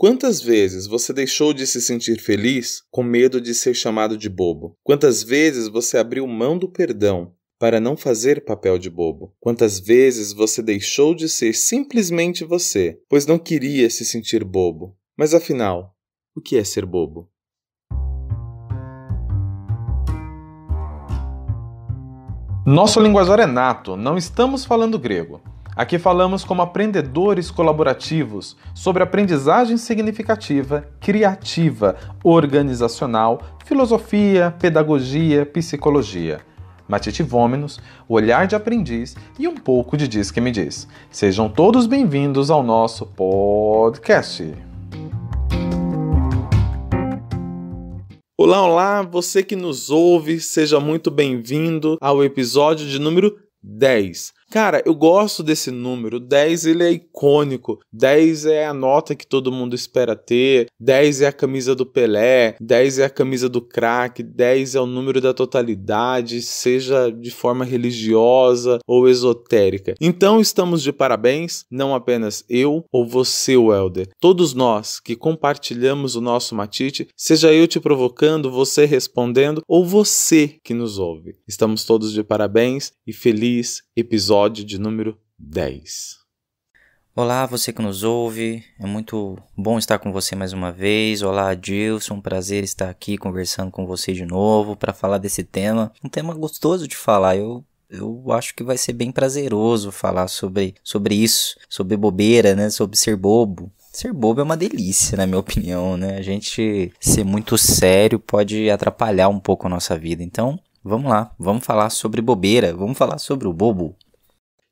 Quantas vezes você deixou de se sentir feliz com medo de ser chamado de bobo? Quantas vezes você abriu mão do perdão para não fazer papel de bobo? Quantas vezes você deixou de ser simplesmente você, pois não queria se sentir bobo? Mas afinal, o que é ser bobo? Nosso linguajar é nato, não estamos falando grego. Aqui falamos como aprendedores colaborativos sobre aprendizagem significativa, criativa, organizacional, filosofia, pedagogia, psicologia. Matite Vômenos, o olhar de aprendiz e um pouco de Diz que me diz. Sejam todos bem-vindos ao nosso podcast. Olá, você que nos ouve, seja muito bem-vindo ao episódio de número 10. Cara, eu gosto desse número, 10 ele é icônico, 10 é a nota que todo mundo espera ter, 10 é a camisa do Pelé, 10 é a camisa do craque, 10 é o número da totalidade, seja de forma religiosa ou esotérica. Então estamos de parabéns, não apenas eu ou você, Welder, todos nós que compartilhamos o nosso Matite, seja eu te provocando, você respondendo ou você que nos ouve. Estamos todos de parabéns e feliz episódio de número 10. Olá, você que nos ouve, é muito bom estar com você mais uma vez. Olá, Adilson, prazer estar aqui conversando com você de novo para falar desse tema. Um tema gostoso de falar, eu acho que vai ser bem prazeroso falar sobre isso, sobre bobeira, né? Sobre ser bobo. Ser bobo é uma delícia, na minha opinião, né? A gente ser muito sério pode atrapalhar um pouco a nossa vida. Então, vamos lá, vamos falar sobre bobeira, vamos falar sobre o bobo.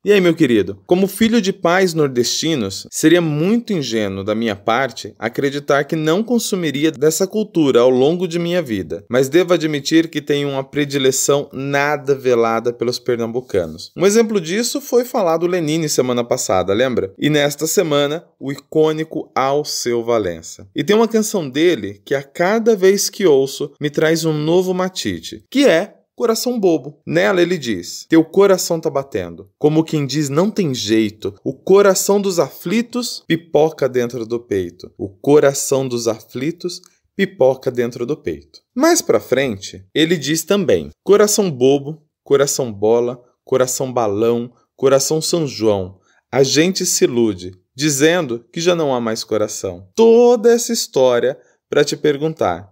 E aí, meu querido, como filho de pais nordestinos, seria muito ingênuo da minha parte acreditar que não consumiria dessa cultura ao longo de minha vida, mas devo admitir que tenho uma predileção nada velada pelos pernambucanos. Um exemplo disso foi falar do Lenine semana passada, lembra? E nesta semana, o icônico Alceu Valença. E tem uma canção dele que a cada vez que ouço me traz um novo matite, que é Coração Bobo. Nela ele diz: teu coração tá batendo. Como quem diz não tem jeito. O coração dos aflitos pipoca dentro do peito. O coração dos aflitos pipoca dentro do peito. Mais pra frente, ele diz também: coração bobo, coração bola, coração balão, coração São João. A gente se ilude, dizendo que já não há mais coração. Toda essa história para te perguntar: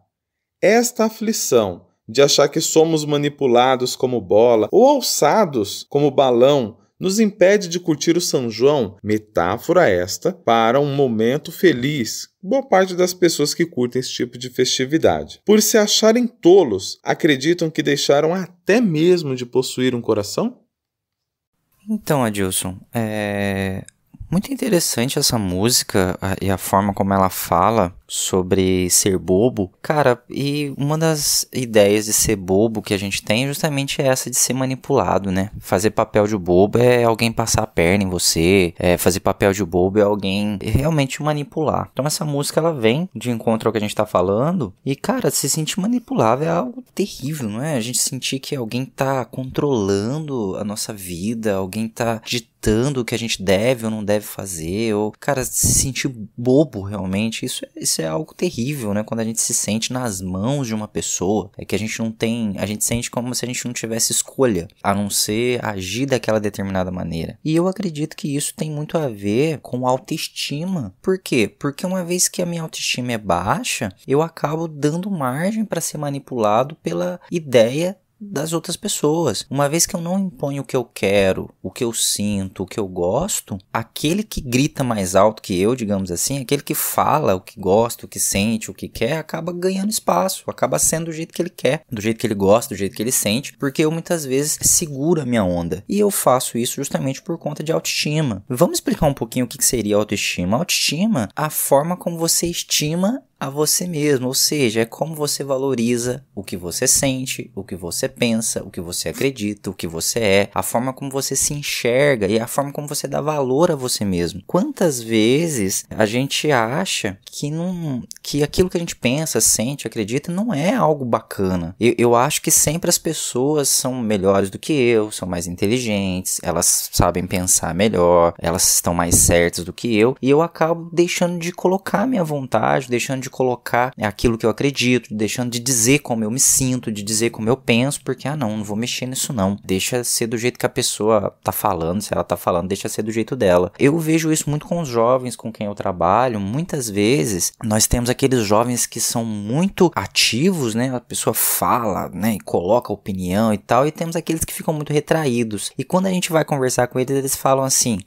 esta aflição de achar que somos manipulados como bola ou alçados como balão nos impede de curtir o São João? Metáfora esta para um momento feliz. Boa parte das pessoas que curtem esse tipo de festividade, por se acharem tolos, acreditam que deixaram até mesmo de possuir um coração? Então, Adilson, muito interessante essa música e a forma como ela fala sobre ser bobo. Cara, e uma das ideias de ser bobo que a gente tem é justamente essa de ser manipulado, né? Fazer papel de bobo é alguém passar a perna em você, fazer papel de bobo é alguém realmente manipular. Então essa música ela vem de encontro ao que a gente tá falando e, cara, se sentir manipulado é algo terrível, não é? A gente sentir que alguém tá controlando a nossa vida, alguém tá ditando o que a gente deve ou não deve fazer, ou, cara, se sentir bobo realmente, isso é algo terrível, né? Quando a gente se sente nas mãos de uma pessoa, é que a gente não tem, a gente sente como se a gente não tivesse escolha, a não ser agir daquela determinada maneira. E eu acredito que isso tem muito a ver com autoestima. Por quê? Porque uma vez que a minha autoestima é baixa, eu acabo dando margem para ser manipulado pela ideia das outras pessoas. Uma vez que eu não imponho o que eu quero, o que eu sinto, o que eu gosto, aquele que grita mais alto que eu, digamos assim, aquele que fala o que gosta, o que sente, o que quer, acaba ganhando espaço, acaba sendo do jeito que ele quer, do jeito que ele gosta, do jeito que ele sente, porque eu muitas vezes seguro a minha onda. E eu faço isso justamente por conta de autoestima. Vamos explicar um pouquinho o que seria autoestima. Autoestima, a forma como você estima a você mesmo, ou seja, é como você valoriza o que você sente, o que você pensa, o que você acredita, o que você é, a forma como você se enxerga e a forma como você dá valor a você mesmo. Quantas vezes a gente acha que aquilo que a gente pensa, sente, acredita não é algo bacana. Eu acho que sempre as pessoas são melhores do que eu, são mais inteligentes, elas sabem pensar melhor, elas estão mais certas do que eu, e eu acabo deixando de colocar minha vontade, deixando de colocar aquilo que eu acredito, deixando de dizer como eu me sinto, de dizer como eu penso, porque não vou mexer nisso não. Deixa ser do jeito que a pessoa tá falando, se ela tá falando, deixa ser do jeito dela. Eu vejo isso muito com os jovens com quem eu trabalho. Muitas vezes nós temos aqueles jovens que são muito ativos, né? A pessoa fala, né, e coloca opinião e tal, e temos aqueles que ficam muito retraídos. E quando a gente vai conversar com eles, eles falam assim: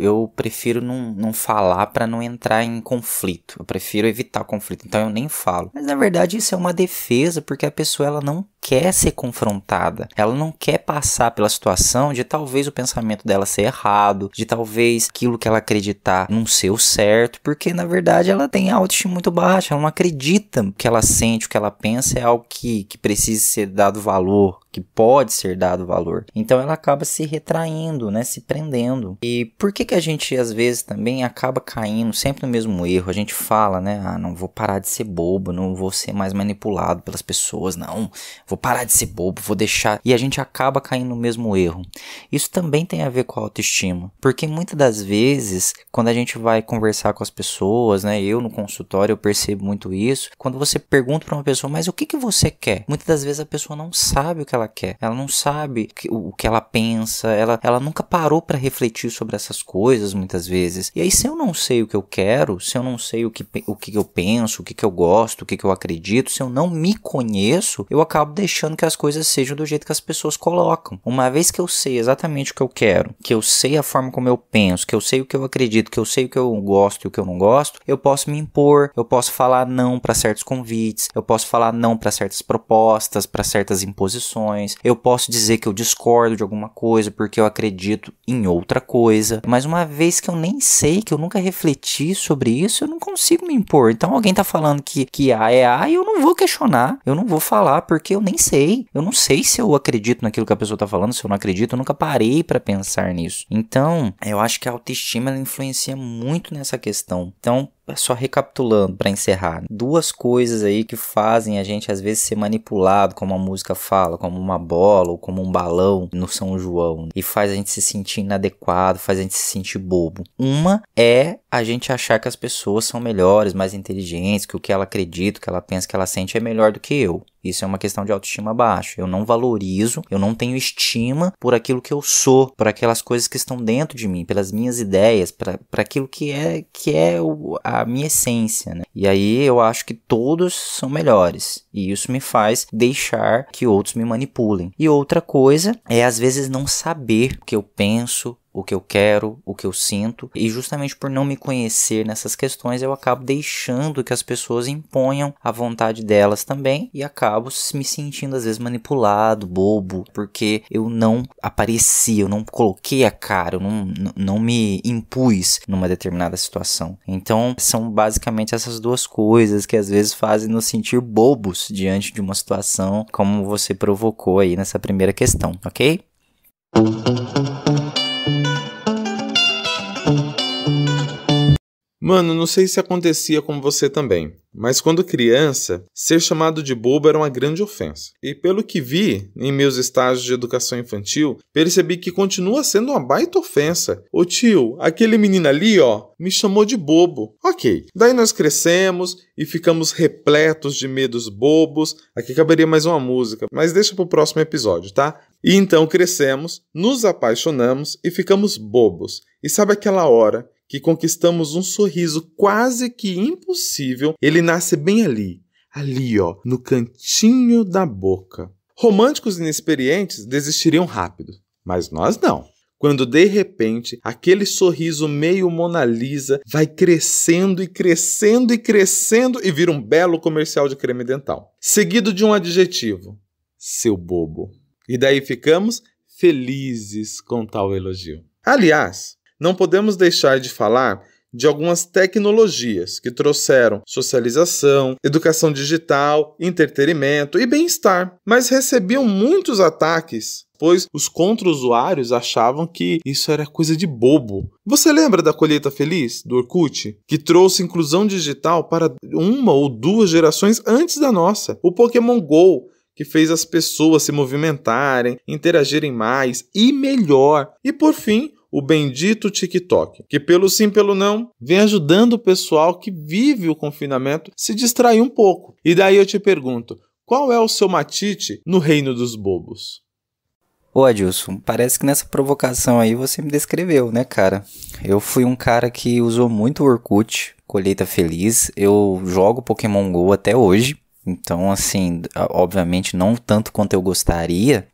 eu prefiro não falar para não entrar em conflito. Eu prefiro evitar conflito, então eu nem falo. Mas na verdade isso é uma defesa, porque a pessoa ela não quer ser confrontada. Ela não quer passar pela situação de talvez o pensamento dela ser errado, de talvez aquilo que ela acreditar não ser o certo, porque na verdade ela tem a autoestima muito baixa, ela não acredita que ela sente, o que ela pensa é algo que precisa ser dado valor, que pode ser dado valor. Então ela acaba se retraindo, né, se prendendo. E por que a gente às vezes também acaba caindo sempre no mesmo erro? A gente fala, né, não vou parar de ser bobo, não vou ser mais manipulado pelas pessoas, não, vou parar de ser bobo, vou deixar. E a gente acaba caindo no mesmo erro. Isso também tem a ver com a autoestima, porque muitas das vezes, quando a gente vai conversar com as pessoas, né, eu no consultório eu percebo muito isso, quando você pergunta para uma pessoa, mas o que você quer? Muitas das vezes a pessoa não sabe o que ela quer, ela não sabe o que ela pensa, ela nunca parou para refletir sobre essas coisas muitas vezes. E aí se eu não sei o que eu quero, se eu não sei o que eu penso, o que eu gosto, o que eu acredito, se eu não me conheço, eu acabo deixando que as coisas sejam do jeito que as pessoas colocam. Uma vez que eu sei exatamente o que eu quero, que eu sei a forma como eu penso, que eu sei o que eu acredito, que eu sei o que eu gosto e o que eu não gosto, eu posso me impor, eu posso falar não para certos convites, eu posso falar não para certas propostas, para certas imposições, eu posso dizer que eu discordo de alguma coisa porque eu acredito em outra coisa. Mas uma vez que eu nem sei, que eu nunca refleti sobre isso, eu não consigo me impor. Então alguém tá falando que A é A e eu não vou questionar, eu não vou falar porque eu nem sei. Eu não sei se eu acredito naquilo que a pessoa tá falando, se eu não acredito, eu nunca parei pra pensar nisso. Então, eu acho que a autoestima ela influencia muito nessa questão. Então, só recapitulando para encerrar, duas coisas aí que fazem a gente às vezes ser manipulado, como a música fala, como uma bola ou como um balão no São João, e faz a gente se sentir inadequado, faz a gente se sentir bobo. Uma é a gente achar que as pessoas são melhores, mais inteligentes, que o que ela acredita, o que ela pensa, o que ela sente é melhor do que eu. Isso é uma questão de autoestima baixa. Eu não valorizo, eu não tenho estima por aquilo que eu sou, por aquelas coisas que estão dentro de mim, pelas minhas ideias, para aquilo que é a minha essência, né? E aí eu acho que todos são melhores. E isso me faz deixar que outros me manipulem. E outra coisa é às vezes não saber o que eu penso, o que eu quero, o que eu sinto, e justamente por não me conhecer nessas questões eu acabo deixando que as pessoas imponham a vontade delas também e acabo me sentindo às vezes manipulado, bobo, porque eu não apareci, eu não coloquei a cara, eu não me impus numa determinada situação. Então são basicamente essas duas coisas que às vezes fazem nos sentir bobos diante de uma situação como você provocou aí nessa primeira questão, ok? Mano, não sei se acontecia com você também, mas quando criança, ser chamado de bobo era uma grande ofensa. E pelo que vi em meus estágios de educação infantil, percebi que continua sendo uma baita ofensa. Ô tio, aquele menino ali, ó, me chamou de bobo. Ok, daí nós crescemos e ficamos repletos de medos bobos. Aqui caberia mais uma música, mas deixa pro próximo episódio, tá? E então crescemos, nos apaixonamos e ficamos bobos. E sabe aquela hora que conquistamos um sorriso quase que impossível, ele nasce bem ali ó, no cantinho da boca. Românticos inexperientes desistiriam rápido, mas nós não. Quando de repente aquele sorriso meio Mona Lisa vai crescendo e crescendo e crescendo e vira um belo comercial de creme dental. Seguido de um adjetivo, seu bobo. E daí ficamos felizes com tal elogio. Aliás, não podemos deixar de falar de algumas tecnologias que trouxeram socialização, educação digital, entretenimento e bem-estar, mas recebiam muitos ataques, pois os contra-usuários achavam que isso era coisa de bobo. Você lembra da colheita feliz, do Orkut, que trouxe inclusão digital para uma ou duas gerações antes da nossa? O Pokémon GO, que fez as pessoas se movimentarem, interagirem mais e melhor. E por fim, o bendito TikTok, que pelo sim, pelo não, vem ajudando o pessoal que vive o confinamento se distrair um pouco. E daí eu te pergunto, qual é o seu matite no reino dos bobos? Ô Adilson, parece que nessa provocação aí você me descreveu, né, cara? Eu fui um cara que usou muito o Orkut, colheita feliz, eu jogo Pokémon GO até hoje. Então, assim, obviamente não tanto quanto eu gostaria,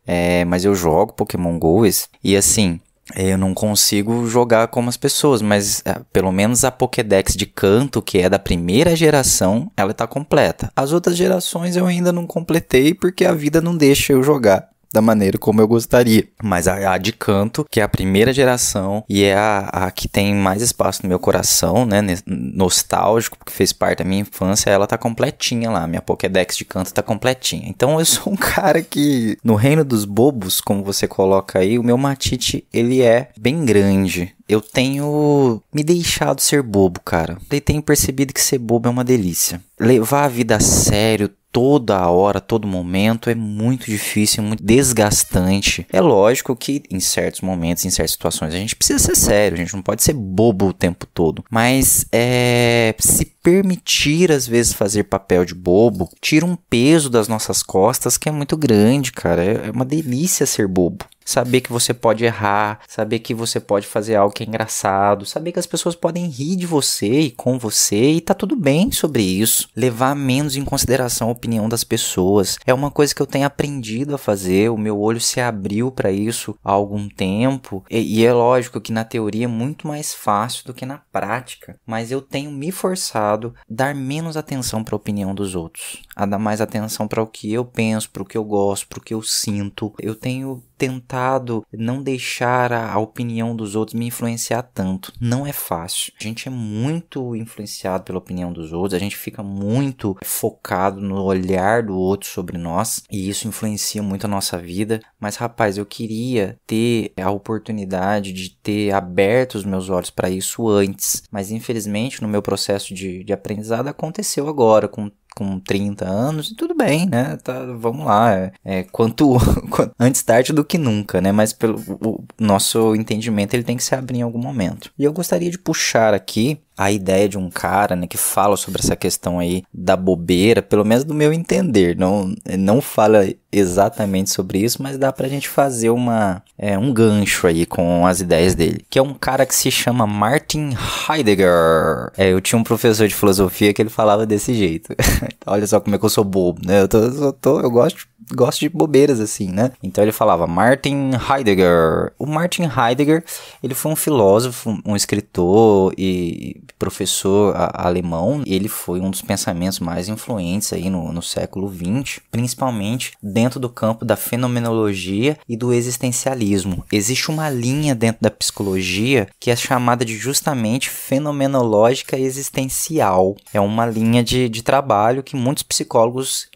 mas eu jogo Pokémon GO e assim, eu não consigo jogar como as pessoas, mas pelo menos a Pokédex de canto, que é da primeira geração, ela tá completa. As outras gerações eu ainda não completei porque a vida não deixa eu jogar da maneira como eu gostaria. Mas a de canto, que é a primeira geração e é a que tem mais espaço no meu coração, né, nostálgico, porque fez parte da minha infância, ela tá completinha lá, minha Pokédex de canto tá completinha. Então eu sou um cara que, no reino dos bobos, como você coloca aí, o meu matite, ele é bem grande. Eu tenho me deixado ser bobo, cara. Eu tenho percebido que ser bobo é uma delícia. Levar a vida a sério toda hora, todo momento é muito difícil, muito desgastante. É lógico que em certos momentos, em certas situações, a gente precisa ser sério, a gente não pode ser bobo o tempo todo. Mas se permitir às vezes fazer papel de bobo, tira um peso das nossas costas que é muito grande, cara. É uma delícia ser bobo. Saber que você pode errar, saber que você pode fazer algo que é engraçado, saber que as pessoas podem rir de você e com você e tá tudo bem sobre isso. Levar menos em consideração a opinião das pessoas. É uma coisa que eu tenho aprendido a fazer, o meu olho se abriu para isso há algum tempo. E é lógico que na teoria é muito mais fácil do que na prática, mas eu tenho me forçado a dar menos atenção para a opinião dos outros, a dar mais atenção para o que eu penso, para o que eu gosto, para o que eu sinto. Eu tenho tentado não deixar a opinião dos outros me influenciar tanto. Não é fácil. A gente é muito influenciado pela opinião dos outros, a gente fica muito focado no olhar do outro sobre nós, e isso influencia muito a nossa vida. Mas, rapaz, eu queria ter a oportunidade de ter aberto os meus olhos para isso antes, mas infelizmente no meu processo de aprendizado aconteceu agora, com 30 anos, e tudo bem, né? Vamos lá. Quanto antes tarde do que nunca, né? Mas pelo o nosso entendimento, ele tem que se abrir em algum momento. E eu gostaria de puxar aqui a ideia de um cara, né, que fala sobre essa questão aí da bobeira, pelo menos do meu entender. Não fala exatamente sobre isso, mas dá pra gente fazer um gancho aí com as ideias dele. Que é um cara que se chama Martin Heidegger. Eu tinha um professor de filosofia que ele falava desse jeito. Olha só como é que eu sou bobo, né? Eu gosto de bobeiras assim, né? Então ele falava Martin Heidegger. O Martin Heidegger, ele foi um filósofo, um escritor e professor alemão. Ele foi um dos pensamentos mais influentes aí no século XX, principalmente dentro do campo da fenomenologia e do existencialismo. Existe uma linha dentro da psicologia que é chamada de justamente fenomenológica existencial. É uma linha de trabalho que muitos psicólogos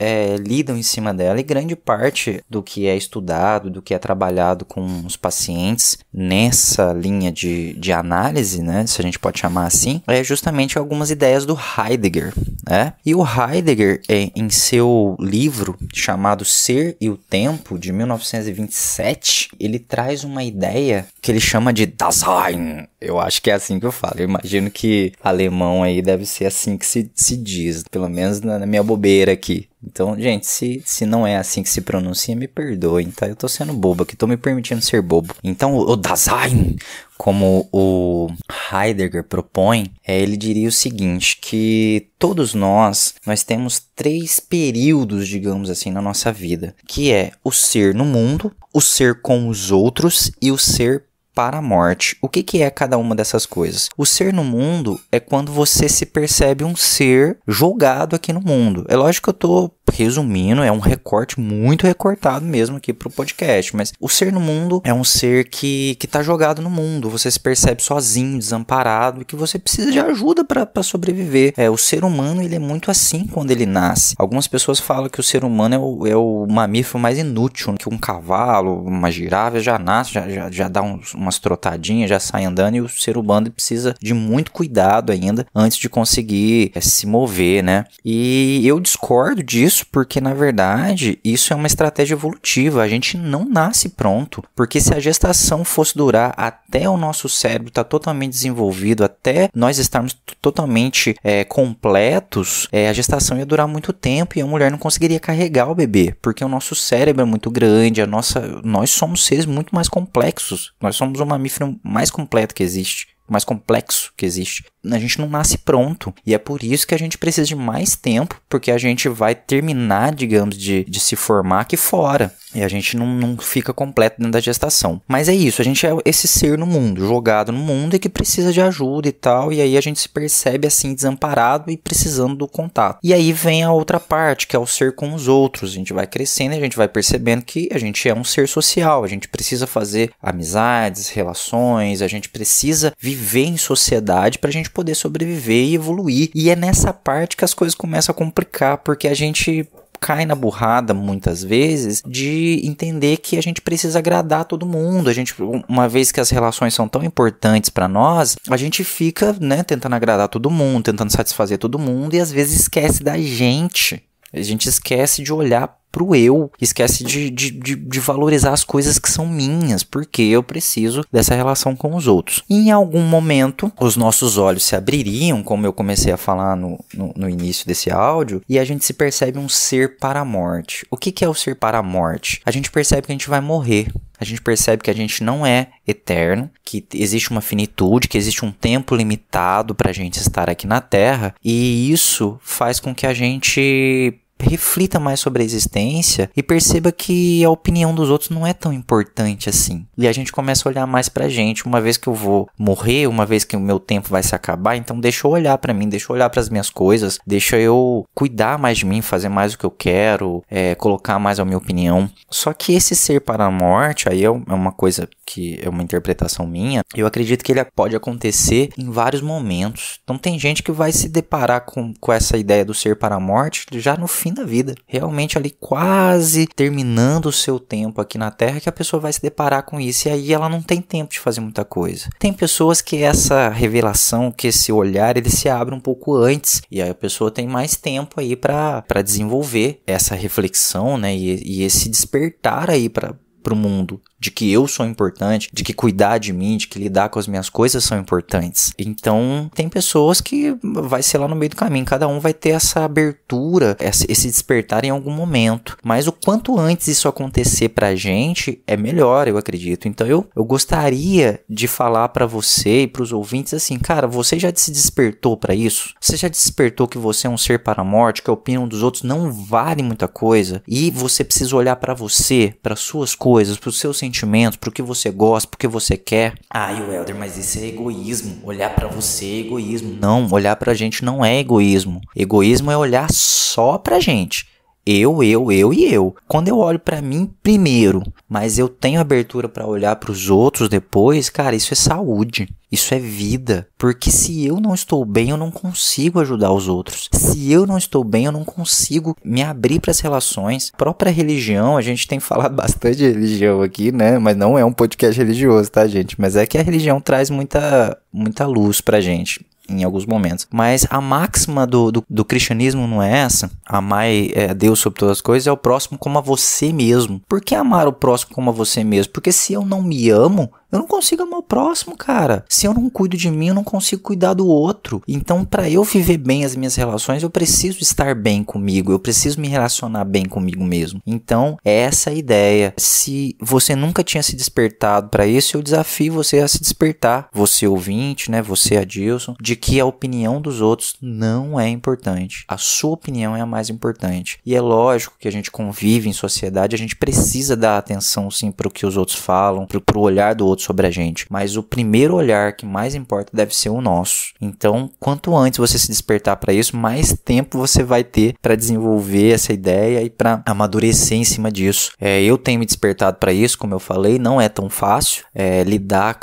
lidam em cima dela, e grande parte do que é estudado, do que é trabalhado com os pacientes nessa linha de análise, né, se a gente pode chamar assim, é justamente algumas ideias do Heidegger, né? E o Heidegger, em seu livro chamado Ser e o Tempo, de 1927, ele traz uma ideia que ele chama de Dasein. Eu acho que é assim que eu falo. Eu imagino que alemão aí deve ser assim que se diz, pelo menos na minha bobeira aqui. Então, gente, se não é assim que se pronuncia, me perdoem, tá? Eu tô sendo bobo aqui, tô me permitindo ser bobo. Então, o Dasein, como o Heidegger propõe, ele diria o seguinte, que todos nós temos 3 períodos, digamos assim, na nossa vida, que é o ser no mundo, o ser com os outros e o ser para a morte. O que é cada uma dessas coisas? O ser no mundo é quando você se percebe um ser jogado aqui no mundo. É lógico que eu tô resumindo, é um recorte muito recortado mesmo aqui pro podcast, mas o ser no mundo é um ser que tá jogado no mundo, você se percebe sozinho, desamparado, e que você precisa de ajuda para sobreviver. O ser humano, ele é muito assim quando ele nasce. Algumas pessoas falam que o ser humano é o mamífero mais inútil, que um cavalo, uma girafa já nasce, já dá umas trotadinhas, já sai andando, e o ser humano precisa de muito cuidado ainda antes de conseguir se mover, né? E eu discordo disso, porque na verdade isso é uma estratégia evolutiva. A gente não nasce pronto, porque se a gestação fosse durar até o nosso cérebro estar totalmente desenvolvido, até nós estarmos totalmente completos, a gestação ia durar muito tempo e a mulher não conseguiria carregar o bebê, porque o nosso cérebro é muito grande, nós somos seres muito mais complexos, nós somos o mamífero mais completo que existe, mais complexo que existe. A gente não nasce pronto, e é por isso que a gente precisa de mais tempo, porque a gente vai terminar, digamos, de se formar aqui fora, e a gente não fica completo dentro da gestação. Mas é isso, a gente é esse ser no mundo, jogado no mundo, e que precisa de ajuda e tal, e aí a gente se percebe assim, desamparado e precisando do contato. E aí vem a outra parte, que é o ser com os outros. A gente vai crescendo e a gente vai percebendo que a gente é um ser social, a gente precisa fazer amizades, relações, a gente precisa viver em sociedade para a gente poder sobreviver e evoluir. E é nessa parte que as coisas começam a complicar, porque a gente cai na burrada muitas vezes de entender que a gente precisa agradar todo mundo. A gente, uma vez que as relações são tão importantes para nós, a gente fica, né, tentando agradar todo mundo, tentando satisfazer todo mundo, e às vezes esquece da gente. A gente esquece de olhar pro eu, esquece de valorizar as coisas que são minhas, porque eu preciso dessa relação com os outros. E em algum momento, os nossos olhos se abririam, como eu comecei a falar no início desse áudio, e a gente se percebe um ser para a morte. O que é o ser para a morte? A gente percebe que a gente vai morrer. A gente percebe que a gente não é eterno, que existe uma finitude, que existe um tempo limitado para a gente estar aqui na Terra, e isso faz com que a gente reflita mais sobre a existência e perceba que a opinião dos outros não é tão importante assim. E a gente começa a olhar mais pra gente. Uma vez que eu vou morrer, uma vez que o meu tempo vai se acabar, então deixa eu olhar pra mim, deixa eu olhar pras minhas coisas, deixa eu cuidar mais de mim, fazer mais o que eu quero, colocar mais a minha opinião. Só que esse ser para a morte, aí é uma coisa que é uma interpretação minha, eu acredito que ele pode acontecer em vários momentos. Então tem gente que vai se deparar com essa ideia do ser para a morte já no fim da vida, realmente ali quase terminando o seu tempo aqui na Terra, que a pessoa vai se deparar com isso, e aí ela não tem tempo de fazer muita coisa. Tem pessoas que essa revelação, que esse olhar, ele se abre um pouco antes, e aí a pessoa tem mais tempo aí para desenvolver essa reflexão, né, e esse despertar aí para o mundo, de que eu sou importante, de que cuidar de mim, de que lidar com as minhas coisas são importantes. Então, tem pessoas que vai ser lá no meio do caminho, cada um vai ter essa abertura, esse despertar em algum momento. Mas o quanto antes isso acontecer pra gente, é melhor, eu acredito. Então, eu gostaria de falar pra você e pros ouvintes assim, cara, você já se despertou pra isso? Você já despertou que você é um ser para a morte, que a opinião dos outros não vale muita coisa, e você precisa olhar pra você, para suas coisas, pros seus sentimentos, pro que você gosta, pro que você quer. Welder, mas isso é egoísmo. Olhar pra você é egoísmo. Não, olhar pra gente não é egoísmo. Egoísmo é olhar só pra gente. Eu e eu. Quando eu olho pra mim primeiro, mas eu tenho abertura pra olhar pros outros depois, cara, isso é saúde. Isso é vida. Porque se eu não estou bem, eu não consigo ajudar os outros. Se eu não estou bem, eu não consigo me abrir para as relações. Própria religião, a gente tem falado bastante de religião aqui, né? Mas não é um podcast religioso, tá, gente? Mas é que a religião traz muita luz pra gente em alguns momentos. Mas a máxima do cristianismo não é essa. Amar a Deus sobre todas as coisas, é o próximo como a você mesmo. Por que amar o próximo como a você mesmo? Porque se eu não me amo, eu não consigo amar o próximo, cara. Se eu não cuido de mim, eu não consigo cuidar do outro. Então, para eu viver bem as minhas relações, eu preciso estar bem comigo. Eu preciso me relacionar bem comigo mesmo. Então, é essa a ideia. Se você nunca tinha se despertado para isso, eu desafio você a se despertar. Você ouvinte, né? Você, Adilson, de que a opinião dos outros não é importante. A sua opinião é a mais importante. E é lógico que a gente convive em sociedade, a gente precisa dar atenção, sim, para o que os outros falam, para o olhar do outro outros sobre a gente, mas o primeiro olhar que mais importa deve ser o nosso. Então, quanto antes você se despertar para isso, mais tempo você vai ter para desenvolver essa ideia e para amadurecer em cima disso. Eu tenho me despertado para isso, como eu falei, não é tão fácil lidar,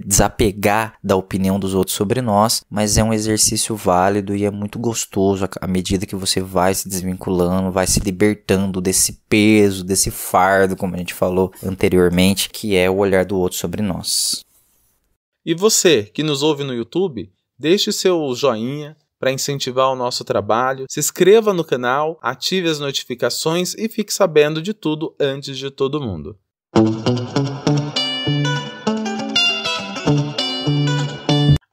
desapegar da opinião dos outros sobre nós, mas é um exercício válido e é muito gostoso à medida que você vai se desvinculando, vai se libertando desse peso, desse fardo, como a gente falou anteriormente, que é o olhar do outro sobre nós. E você, que nos ouve no YouTube, deixe seu joinha para incentivar o nosso trabalho, se inscreva no canal, ative as notificações e fique sabendo de tudo antes de todo mundo.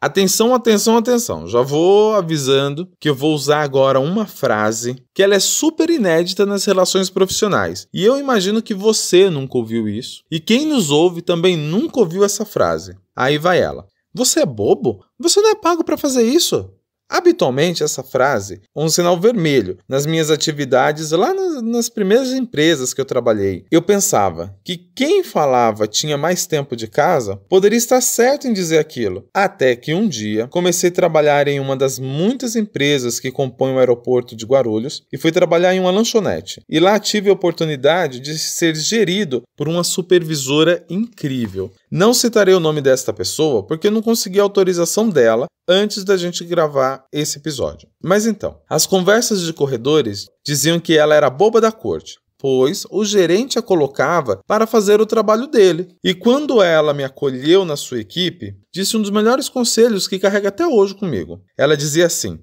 Atenção, atenção, atenção. Já vou avisando que eu vou usar agora uma frase que ela é super inédita nas relações profissionais. E eu imagino que você nunca ouviu isso. E quem nos ouve também nunca ouviu essa frase. Aí vai ela. Você é bobo? Você não é pago para fazer isso. Habitualmente, essa frase é um sinal vermelho nas minhas atividades lá nas primeiras empresas que eu trabalhei. Eu pensava que quem falava tinha mais tempo de casa poderia estar certo em dizer aquilo. Até que um dia comecei a trabalhar em uma das muitas empresas que compõem o aeroporto de Guarulhos e fui trabalhar em uma lanchonete. E lá tive a oportunidade de ser gerido por uma supervisora incrível. Não citarei o nome desta pessoa porque eu não consegui a autorização dela antes da gente gravar esse episódio. Mas então, as conversas de corredores diziam que ela era boba da corte, pois o gerente a colocava para fazer o trabalho dele. E quando ela me acolheu na sua equipe, disse um dos melhores conselhos que carrega até hoje comigo. Ela dizia assim: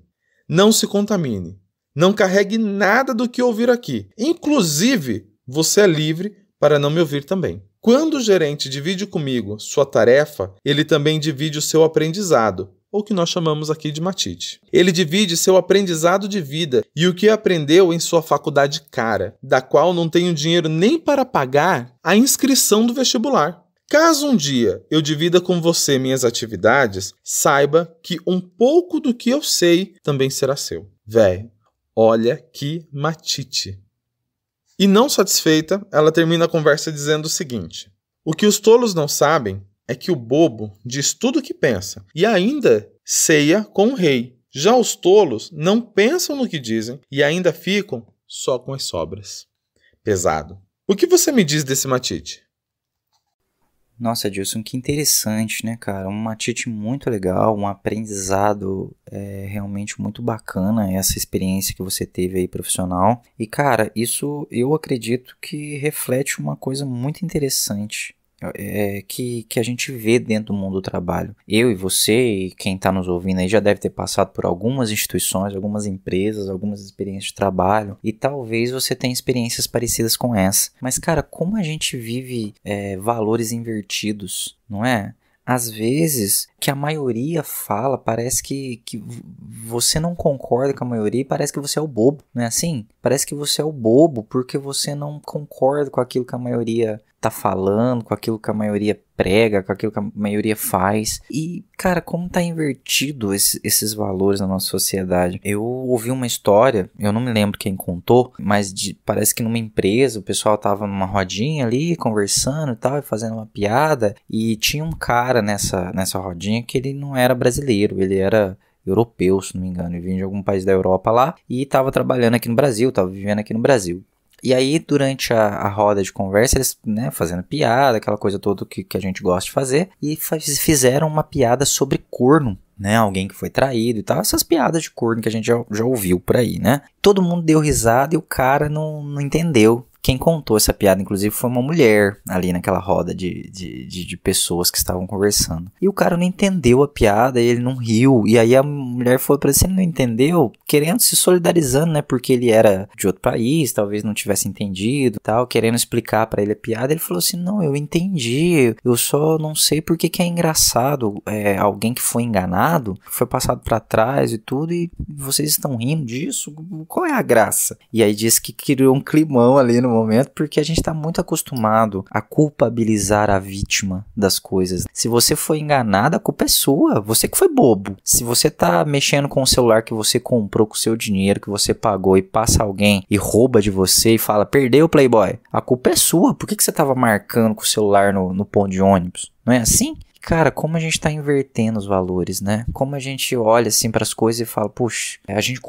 não se contamine, não carregue nada do que ouvir aqui. Inclusive, você é livre para não me ouvir também. Quando o gerente divide comigo sua tarefa, ele também divide o seu aprendizado, ou que nós chamamos aqui de matite. Ele divide seu aprendizado de vida e o que aprendeu em sua faculdade cara, da qual não tenho dinheiro nem para pagar a inscrição do vestibular. Caso um dia eu divida com você minhas atividades, saiba que um pouco do que eu sei também será seu. Véi, olha que matite. E não satisfeita, ela termina a conversa dizendo o seguinte: o que os tolos não sabem é que o bobo diz tudo o que pensa e ainda ceia com o rei. Já os tolos não pensam no que dizem e ainda ficam só com as sobras. Pesado. O que você me diz desse matite? Nossa, Adilson, que interessante, né, cara? Um matite muito legal, um aprendizado realmente muito bacana, essa experiência que você teve aí profissional. E, cara, isso eu acredito que reflete uma coisa muito interessante. Que a gente vê dentro do mundo do trabalho. Eu e você e quem está nos ouvindo aí já deve ter passado por algumas instituições, algumas empresas, algumas experiências de trabalho e talvez você tenha experiências parecidas com essa. Mas, cara, como a gente vive valores invertidos, não é? Às vezes, que a maioria fala, parece que você não concorda com a maioria e parece que você é o bobo, não é assim? Parece que você é o bobo porque você não concorda com aquilo que a maioria tá falando, com aquilo que a maioria prega, com aquilo que a maioria faz. E, cara, como tá invertido esses valores na nossa sociedade. Eu ouvi uma história, eu não me lembro quem contou, mas parece que numa empresa o pessoal tava numa rodinha ali, conversando e tal, e fazendo uma piada, e tinha um cara nessa rodinha que ele não era brasileiro, ele era europeu, se não me engano, ele vinha de algum país da Europa lá, e tava trabalhando aqui no Brasil, tava vivendo aqui no Brasil. E aí, durante a roda de conversa, eles, fazendo piada, aquela coisa toda que a gente gosta de fazer, e fizeram uma piada sobre corno, né? Alguém que foi traído e tal, essas piadas de corno que a gente já ouviu por aí, né? Todo mundo deu risada e o cara não entendeu. Quem contou essa piada, inclusive, foi uma mulher ali naquela roda de pessoas que estavam conversando. E o cara não entendeu a piada, ele não riu. E aí a mulher falou pra ele, você não entendeu? Querendo se solidarizando, né? Porque ele era de outro país, talvez não tivesse entendido e tal. Querendo explicar pra ele a piada. Ele falou assim, não, eu entendi. Eu só não sei porque que é engraçado. Alguém que foi enganado, foi passado pra trás e tudo. E vocês estão rindo disso? Qual é a graça? E aí disse que criou um climão ali no momento, porque a gente tá muito acostumado a culpabilizar a vítima das coisas. Se você foi enganado, a culpa é sua, você que foi bobo. Se você tá mexendo com o celular que você comprou com o seu dinheiro, que você pagou, e passa alguém e rouba de você e fala, perdeu o Playboy, a culpa é sua. Por que você tava marcando com o celular no ponto de ônibus? Não é assim? Cara, como a gente tá invertendo os valores, né? Como a gente olha assim para as coisas e fala, puxa, a gente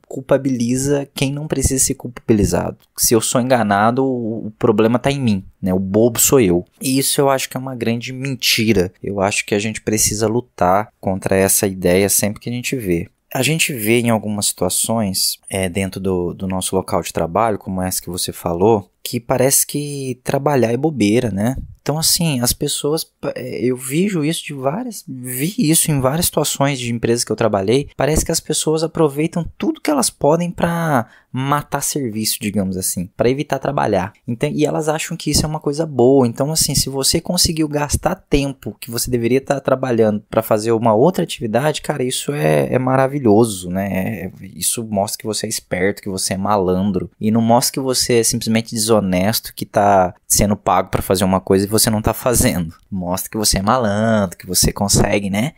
culpabiliza quem não precisa ser culpabilizado. Se eu sou enganado, o problema tá em mim, né? O bobo sou eu. E isso eu acho que é uma grande mentira. Eu acho que a gente precisa lutar contra essa ideia sempre que a gente vê. A gente vê em algumas situações, dentro do nosso local de trabalho, como essa que você falou, que parece que trabalhar é bobeira, né? Então, assim, as pessoas, eu vi isso em várias situações de empresas que eu trabalhei, parece que as pessoas aproveitam tudo que elas podem para matar serviço, digamos assim, para evitar trabalhar. Então, e elas acham que isso é uma coisa boa. Então, assim, se você conseguiu gastar tempo que você deveria estar trabalhando para fazer uma outra atividade, cara, isso é maravilhoso, né? Isso mostra que você é esperto, que você é malandro, e não mostra que você é simplesmente desonesto, que tá sendo pago para fazer uma coisa e você não tá fazendo. Mostra que você é malandro, que você consegue, né,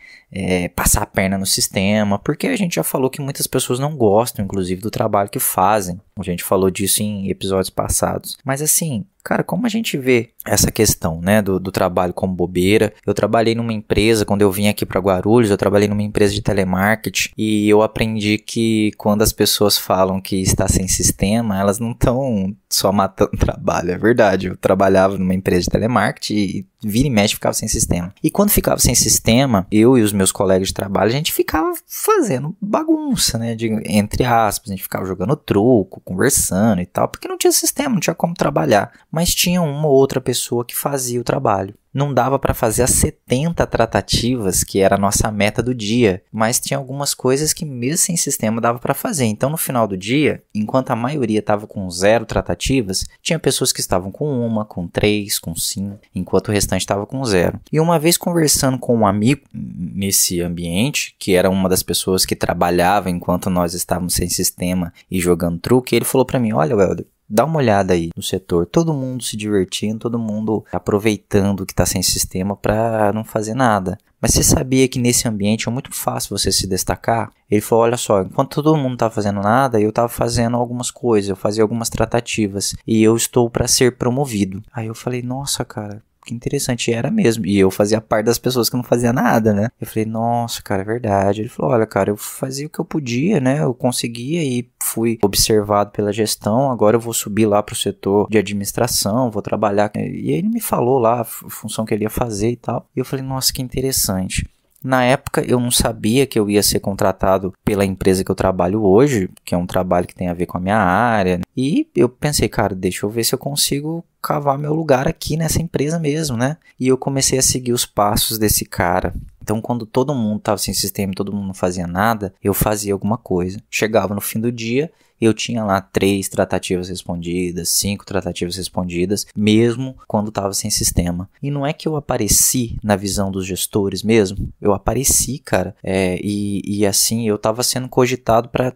passar a perna no sistema, porque a gente já falou que muitas pessoas não gostam, inclusive, do trabalho que fazem. A gente falou disso em episódios passados. Mas assim, cara, como a gente vê essa questão, né, do trabalho como bobeira? Eu trabalhei numa empresa, quando eu vim aqui para Guarulhos, eu trabalhei numa empresa de telemarketing e eu aprendi que quando as pessoas falam que está sem sistema, elas não estão só matando trabalho, é verdade. Eu trabalhava numa empresa de telemarketing e vira e mexe ficava sem sistema. E quando ficava sem sistema, eu e os meus colegas de trabalho, a gente ficava fazendo bagunça, né, entre aspas, a gente ficava jogando truco, conversando e tal, porque não tinha sistema, não tinha como trabalhar. Mas tinha uma ou outra pessoa que fazia o trabalho. Não dava para fazer as 70 tratativas, que era a nossa meta do dia, mas tinha algumas coisas que mesmo sem sistema dava para fazer. Então no final do dia, enquanto a maioria estava com 0 tratativas, tinha pessoas que estavam com 1, com 3, com 5, enquanto o restante estava com 0. E uma vez conversando com um amigo nesse ambiente, que era uma das pessoas que trabalhava enquanto nós estávamos sem sistema e jogando truque, ele falou para mim, olha, Welder, dá uma olhada aí no setor, todo mundo se divertindo, todo mundo aproveitando que está sem sistema para não fazer nada. Mas você sabia que nesse ambiente é muito fácil você se destacar? Ele falou, olha só, enquanto todo mundo estava fazendo nada, eu estava fazendo algumas coisas, eu fazia algumas tratativas e eu estou para ser promovido. Aí eu falei, nossa, cara, que interessante, era mesmo. E eu fazia parte das pessoas que não fazia nada, né? Eu falei, nossa, cara, é verdade. Ele falou, olha, cara, eu fazia o que eu podia, né? Eu conseguia e fui observado pela gestão. Agora eu vou subir lá pro setor de administração, vou trabalhar. E ele me falou lá a função que ele ia fazer e tal. E eu falei, nossa, que interessante. Na época eu não sabia que eu ia ser contratado pela empresa que eu trabalho hoje, que é um trabalho que tem a ver com a minha área. E eu pensei, cara, deixa eu ver se eu consigo cavar meu lugar aqui nessa empresa mesmo, né? E eu comecei a seguir os passos desse cara. Então, quando todo mundo estava sem sistema e todo mundo não fazia nada, eu fazia alguma coisa. Chegava no fim do dia, eu tinha lá 3 tratativas respondidas, 5 tratativas respondidas, mesmo quando estava sem sistema. E não é que eu apareci na visão dos gestores mesmo, eu apareci, cara, e assim, eu estava sendo cogitado para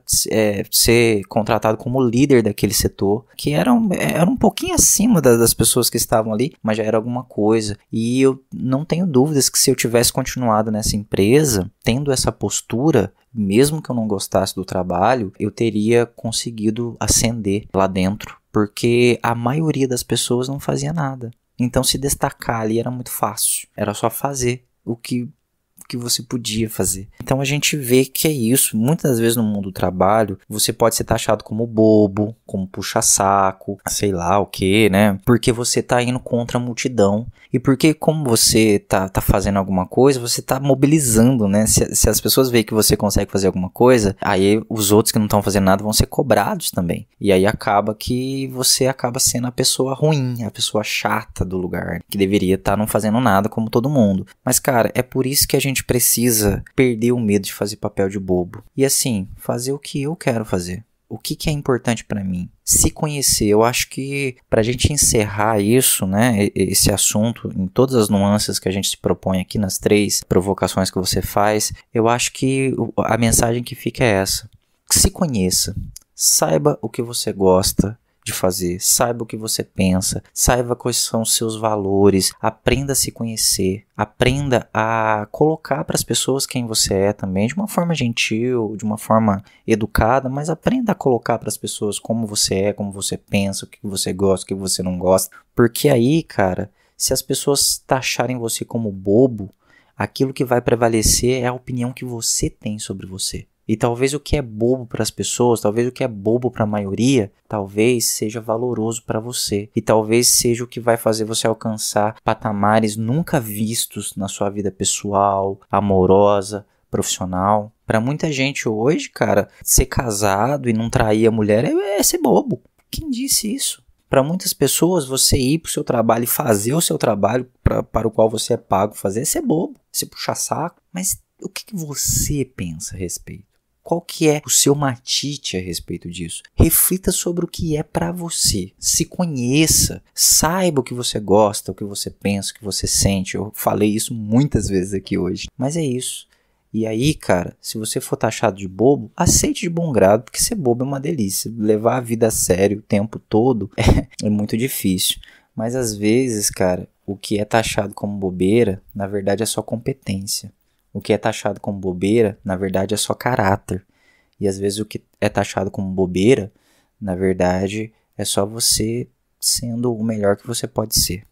ser contratado como líder daquele setor, que era um pouquinho acima das pessoas que estavam ali, mas já era alguma coisa. E eu não tenho dúvidas que se eu tivesse continuado nessa empresa, tendo essa postura, mesmo que eu não gostasse do trabalho, eu teria conseguido ascender lá dentro, porque a maioria das pessoas não fazia nada. Então se destacar ali era muito fácil, era só fazer o que você podia fazer. Então a gente vê que é isso. Muitas vezes no mundo do trabalho, você pode ser taxado como bobo, como puxa-saco, sei lá o que, né? Porque você tá indo contra a multidão. E porque como você tá fazendo alguma coisa, você tá mobilizando, né? Se as pessoas veem que você consegue fazer alguma coisa, aí os outros que não estão fazendo nada vão ser cobrados também. E aí acaba que você acaba sendo a pessoa ruim, a pessoa chata do lugar, que deveria estar não fazendo nada como todo mundo. Mas cara, é por isso que a gente precisa perder o medo de fazer papel de bobo. E assim, fazer o que eu quero fazer. O que é importante para mim? Se conhecer. Eu acho que pra gente encerrar isso, né, esse assunto, em todas as nuances que a gente se propõe aqui nas 3 provocações que você faz, eu acho que a mensagem que fica é essa. Se conheça. Saiba o que você gosta de fazer, saiba o que você pensa, saiba quais são os seus valores, aprenda a se conhecer, aprenda a colocar para as pessoas quem você é também, de uma forma gentil, de uma forma educada, mas aprenda a colocar para as pessoas como você é, como você pensa, o que você gosta, o que você não gosta, porque aí, cara, se as pessoas taxarem você como bobo, aquilo que vai prevalecer é a opinião que você tem sobre você. E talvez o que é bobo para as pessoas, talvez o que é bobo para a maioria, talvez seja valoroso para você. E talvez seja o que vai fazer você alcançar patamares nunca vistos na sua vida pessoal, amorosa, profissional. Para muita gente hoje, cara, ser casado e não trair a mulher é ser bobo. Quem disse isso? Para muitas pessoas, você ir para o seu trabalho e fazer o seu trabalho para o qual você é pago fazer é ser bobo, se puxar saco. Mas o que você pensa a respeito? Qual que é o seu matite a respeito disso? Reflita sobre o que é para você. Se conheça. Saiba o que você gosta, o que você pensa, o que você sente. Eu falei isso muitas vezes aqui hoje. Mas é isso. E aí, cara, se você for taxado de bobo, aceite de bom grado, porque ser bobo é uma delícia. Levar a vida a sério o tempo todo é muito difícil. Mas às vezes, cara, o que é taxado como bobeira, na verdade é só competência. O que é taxado como bobeira, na verdade, é só caráter. E às vezes o que é taxado como bobeira, na verdade, é só você sendo o melhor que você pode ser.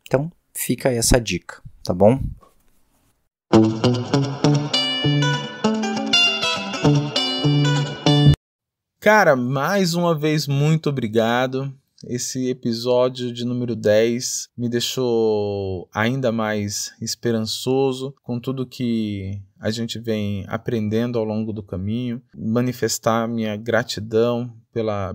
Então, fica aí essa dica, tá bom? Cara, mais uma vez, muito obrigado. Esse episódio de número 10 me deixou ainda mais esperançoso com tudo que a gente vem aprendendo ao longo do caminho. Manifestar minha gratidão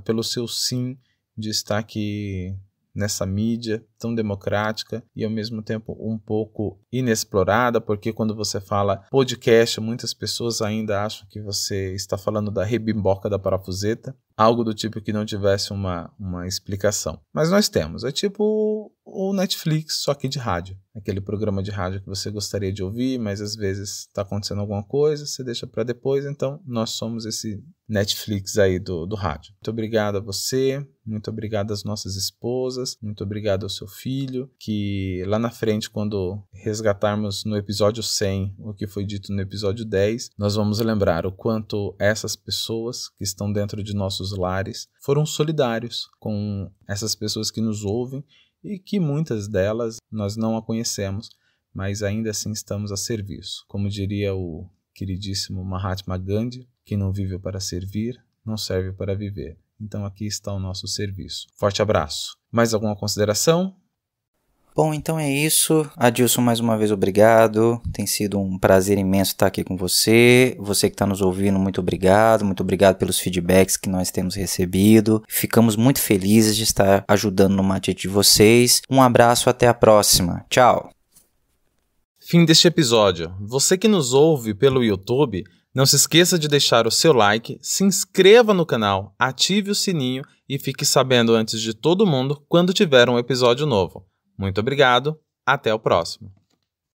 pelo seu sim de estar aqui nessa mídia tão democrática e ao mesmo tempo um pouco inexplorada, porque quando você fala podcast, muitas pessoas ainda acham que você está falando da rebimboca da parafuseta, algo do tipo que não tivesse uma explicação. Mas nós temos, é tipo o Netflix, só que de rádio. Aquele programa de rádio que você gostaria de ouvir, mas às vezes está acontecendo alguma coisa, você deixa para depois, então nós somos esse Netflix aí do rádio. Muito obrigado a você, muito obrigado às nossas esposas, muito obrigado ao seu filho, que lá na frente, quando resgatarmos no episódio 100 o que foi dito no episódio 10, nós vamos lembrar o quanto essas pessoas que estão dentro de nossos lares foram solidários com essas pessoas que nos ouvem e que muitas delas nós não a conhecemos, mas ainda assim estamos a serviço. Como diria o queridíssimo Mahatma Gandhi, quem não vive para servir, não serve para viver. Então aqui está o nosso serviço. Forte abraço. Mais alguma consideração? Bom, então é isso. Adilson, mais uma vez obrigado. Tem sido um prazer imenso estar aqui com você. Você que está nos ouvindo, muito obrigado. Muito obrigado pelos feedbacks que nós temos recebido. Ficamos muito felizes de estar ajudando no matite de vocês. Um abraço, até a próxima. Tchau. Fim deste episódio. Você que nos ouve pelo YouTube, não se esqueça de deixar o seu like, se inscreva no canal, ative o sininho e fique sabendo antes de todo mundo quando tiver um episódio novo. Muito obrigado, até o próximo.